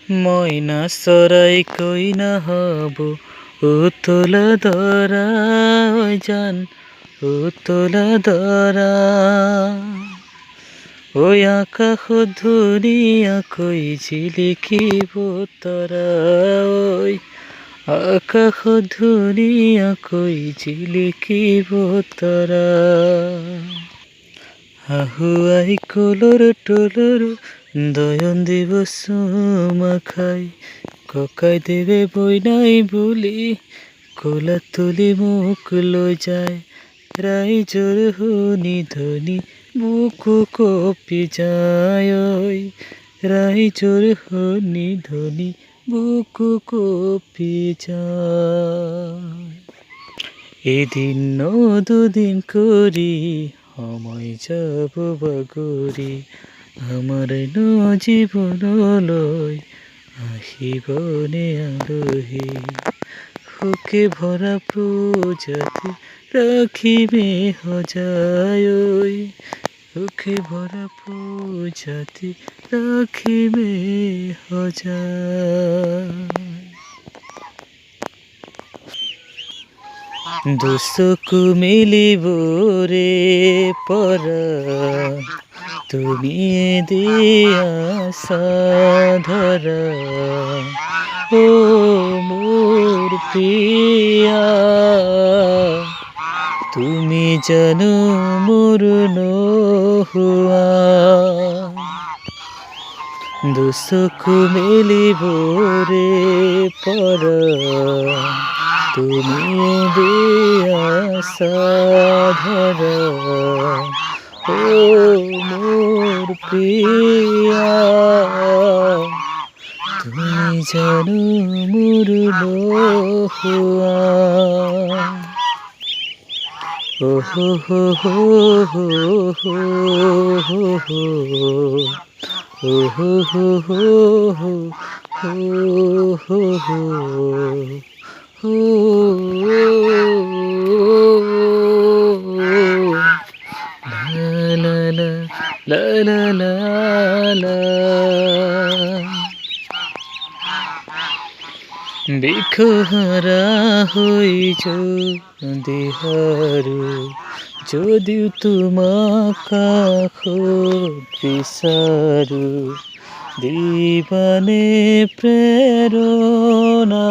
ময়না চরাই কইনা হব উতলা ধরা ওই জান উতলা ধরা ওই আকাশ ধুনিয়া কই ঝিলিকিব তরা ওই আকাশ ধুনিয়া কই ঝিলিকিব তরা আহুয়াই কলর টলর দয়ন দিব সুমা খাই ককাই দেবে বই নাই বলি কোলা তুলি মুখ লই যায় রাইজোর হুনি ধনি বুকু কপি যায় ওই রাইজোর হুনি ধনি বুকু কপি যায় এদিন দুদিন করি সময় যাব বাগরি আমার জীবন লয় আহিবনে আলহী সুখে ভরা প্রজাতি রাখিবে সজায় ওই সুখে ভরা প্রজাতি রাখিবে সজায় দুচকু মিলিব রে পরা তুমি দিয়া সাধরা ও মোর প্রিয়া তুমি জানো মোর নহুয়া দুচকু মিলিব রে পরা তুমি দিয়া সাধরা ও মোর প্রিয়া তুমি জানো মোর নহুয়া ও হো হো হো হো হো হো হো ও হো হো হো হো হো হো হো la la la la la la বিখহারা হই যদি হারু যদিও তোমাকা বিচারু দিবানে প্রেরণা